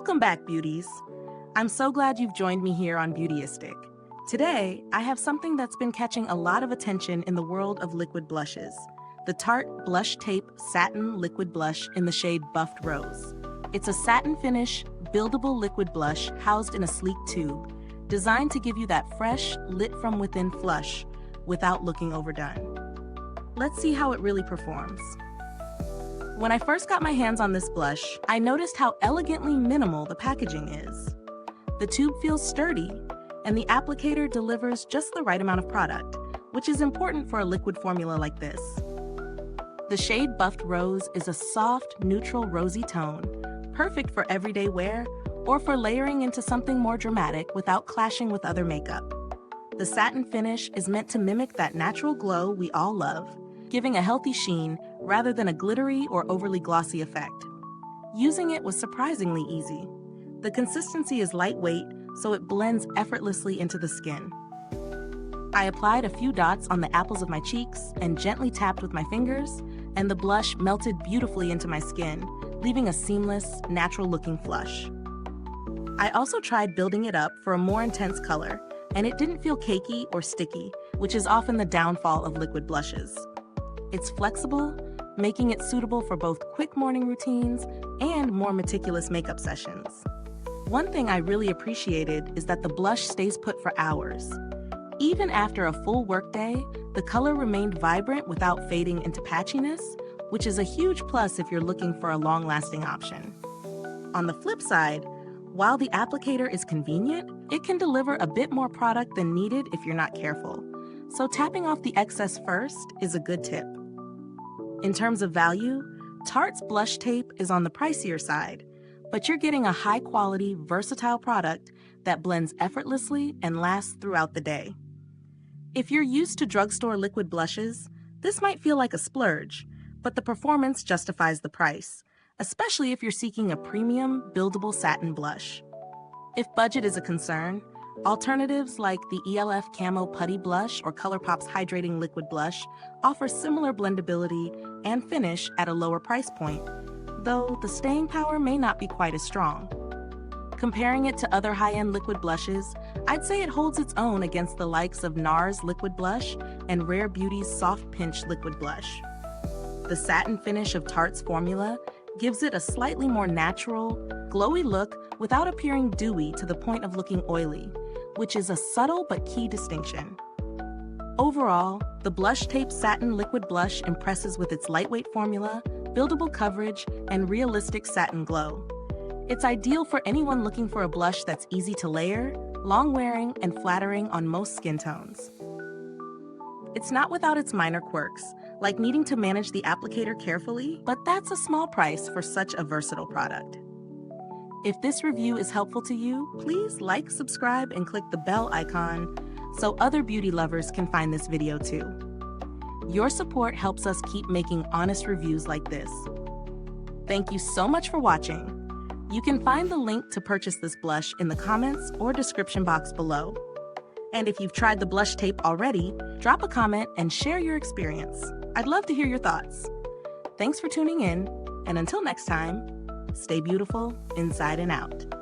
Welcome back, beauties. I'm so glad you've joined me here on Beautyistic. Today, I have something that's been catching a lot of attention in the world of liquid blushes. The Tarte Blush Tape Satin Liquid Blush in the shade Buffed Rose. It's a satin finish, buildable liquid blush housed in a sleek tube, designed to give you that fresh, lit-from-within flush without looking overdone. Let's see how it really performs. When I first got my hands on this blush, I noticed how elegantly minimal the packaging is. The tube feels sturdy, and the applicator delivers just the right amount of product, which is important for a liquid formula like this. The shade Buffed Rose is a soft, neutral rosy tone, perfect for everyday wear or for layering into something more dramatic without clashing with other makeup. The satin finish is meant to mimic that natural glow we all love, giving a healthy sheen rather than a glittery or overly glossy effect. Using it was surprisingly easy. The consistency is lightweight, so it blends effortlessly into the skin. I applied a few dots on the apples of my cheeks and gently tapped with my fingers, and the blush melted beautifully into my skin, leaving a seamless, natural-looking flush. I also tried building it up for a more intense color, and it didn't feel cakey or sticky, which is often the downfall of liquid blushes. It's flexible, making it suitable for both quick morning routines and more meticulous makeup sessions. One thing I really appreciated is that the blush stays put for hours. Even after a full workday, the color remained vibrant without fading into patchiness, which is a huge plus if you're looking for a long-lasting option. On the flip side, while the applicator is convenient, it can deliver a bit more product than needed if you're not careful. So tapping off the excess first is a good tip. In terms of value, Tarte's Blush Tape is on the pricier side, but you're getting a high-quality, versatile product that blends effortlessly and lasts throughout the day. If you're used to drugstore liquid blushes, this might feel like a splurge, but the performance justifies the price, especially if you're seeking a premium, buildable satin blush. If budget is a concern, alternatives like the ELF Camo Putty Blush or ColourPop's Hydrating Liquid Blush offer similar blendability and finish at a lower price point, though the staying power may not be quite as strong. Comparing it to other high-end liquid blushes, I'd say it holds its own against the likes of NARS Liquid Blush and Rare Beauty's Soft Pinch Liquid Blush. The satin finish of Tarte's formula gives it a slightly more natural, glowy look without appearing dewy to the point of looking oily, which is a subtle but key distinction. Overall, the Blush Tape Satin Liquid Blush impresses with its lightweight formula, buildable coverage, and realistic satin glow. It's ideal for anyone looking for a blush that's easy to layer, long-wearing, and flattering on most skin tones. It's not without its minor quirks, like needing to manage the applicator carefully, but that's a small price for such a versatile product. If this review is helpful to you, please like, subscribe, and click the bell icon so other beauty lovers can find this video too. Your support helps us keep making honest reviews like this. Thank you so much for watching. You can find the link to purchase this blush in the comments or description box below. And if you've tried the blush tape already, drop a comment and share your experience. I'd love to hear your thoughts. Thanks for tuning in, and until next time, stay beautiful inside and out.